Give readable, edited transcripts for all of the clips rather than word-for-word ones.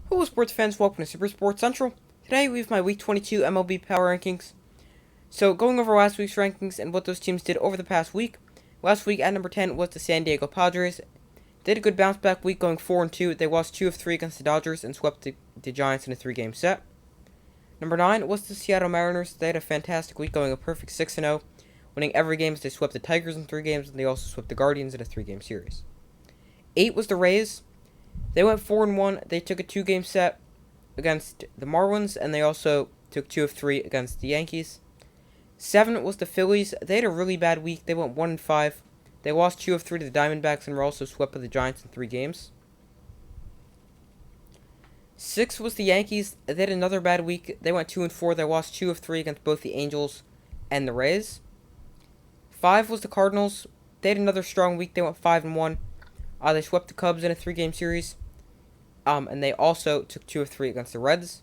Hello sports fans, welcome to Super Sports Central. Today we have my Week 22 MLB Power Rankings. So going over last week's rankings and what those teams did over the past week. Last week at number 10 was the San Diego Padres. They had a good bounce back week going 4-2. They lost 2 of 3 against the Dodgers and swept the Giants in a 3-game set. Number 9 was the Seattle Mariners. They had a fantastic week going a perfect 6-0, winning every game as they swept the Tigers in 3 games and they also swept the Guardians in a 3-game series. 8 was the Rays. They went 4-1. They took a 2-game set against the Marlins, and they also took 2 of 3 against the Yankees. 7 was the Phillies. They had a really bad week. They went 1-5. They lost 2 of 3 to the Diamondbacks and were also swept by the Giants in 3 games. 6 was the Yankees. They had another bad week. They went 2-4. They lost 2 of 3 against both the Angels and the Rays. 5 was the Cardinals. They had another strong week. They went 5-1. They swept the Cubs in a 3-game series. And they also took 2 of 3 against the Reds.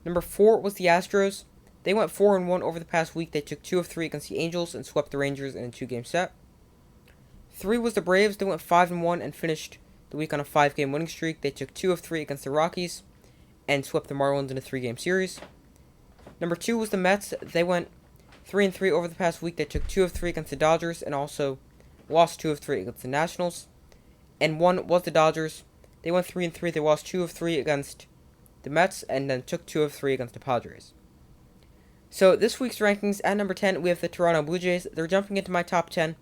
Number 4 was the Astros. They went 4-1 over the past week. They took 2 of 3 against the Angels and swept the Rangers in a 2-game set. 3 was the Braves. They went 5-1 and finished the week on a 5-game winning streak. They took 2 of 3 against the Rockies and swept the Marlins in a 3-game series. Number 2 was the Mets. They went 3-3 over the past week. They took 2 of 3 against the Dodgers and also lost 2 of 3 against the Nationals. And 1 was the Dodgers. They went 3-3. They lost 2 of 3 against the Mets and then took 2 of 3 against the Padres. So this week's rankings, at number 10, we have the Toronto Blue Jays. They're jumping into my top 10.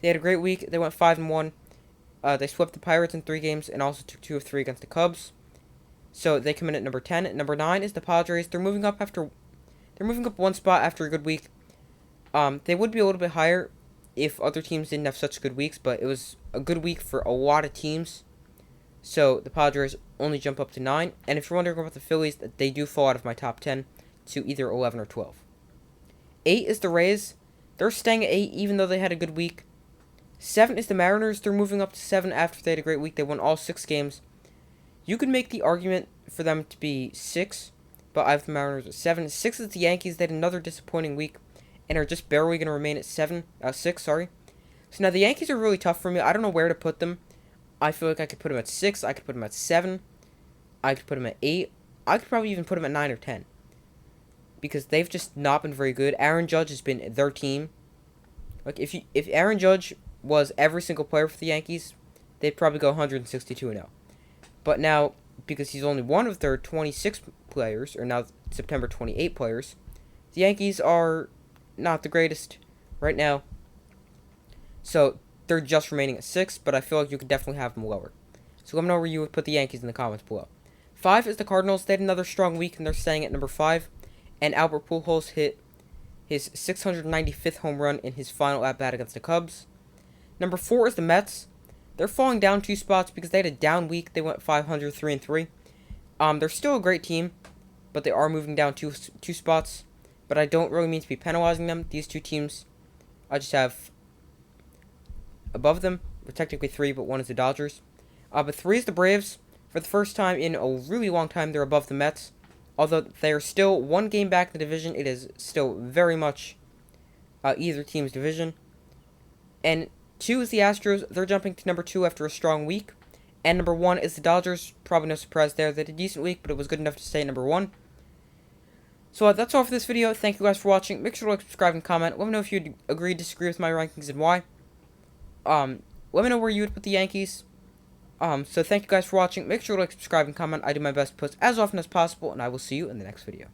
They had a great week. They went 5-1. They swept the Pirates in 3 games and also took 2 of 3 against the Cubs. So they come in at number 10. Number 9 is the Padres. They're moving up 1 spot after a good week. They would be a little bit higher if other teams didn't have such good weeks, but it was a good week for a lot of teams. So the Padres only jump up to 9. And if you're wondering about the Phillies, they do fall out of my top 10 to either 11 or 12. 8 is the Rays. They're staying at 8 even though they had a good week. 7 is the Mariners. They're moving up to 7 after they had a great week. They won all 6 games. You could make the argument for them to be 6, but I have the Mariners at 7. 6 is the Yankees. They had another disappointing week and are just barely going to remain at 6. So now the Yankees are really tough for me. I don't know where to put them. I feel like I could put them at 6. I could put them at 7. I could put them at 8. I could probably even put them at 9 or 10. Because they've just not been very good. Aaron Judge has been their team. Like if Aaron Judge was every single player for the Yankees, they'd probably go 162-0. But now, because he's only one of their 26 players, or now September 28 players, the Yankees are not the greatest right now. So they're just remaining at 6, but I feel like you could definitely have them lower. So let me know where you would put the Yankees in the comments below. 5 is the Cardinals. They had another strong week, and they're staying at number 5. And Albert Pujols hit his 695th home run in his final at-bat against the Cubs. Number 4 is the Mets. They're falling down 2 spots because they had a down week. They went 500, 3-3. They're still a great team, but they are moving down two spots. But I don't really mean to be penalizing them. These 2 teams I just have above them. We're technically 3, but 1 is the Dodgers. But 3 is the Braves. For the first time in a really long time, they're above the Mets. Although they are still 1 game back in the division, it is still very much either team's division. And 2 is the Astros. They're jumping to number 2 after a strong week. And number 1 is the Dodgers. Probably no surprise there. They had a decent week, but it was good enough to stay at number 1. So that's all for this video. Thank you guys for watching. Make sure to like, subscribe, and comment. Let me know if you agree, disagree with my rankings, and why. Let me know where you would put the Yankees. So thank you guys for watching. Make sure to like, subscribe, and comment. I do my best to post as often as possible, and I will see you in the next video.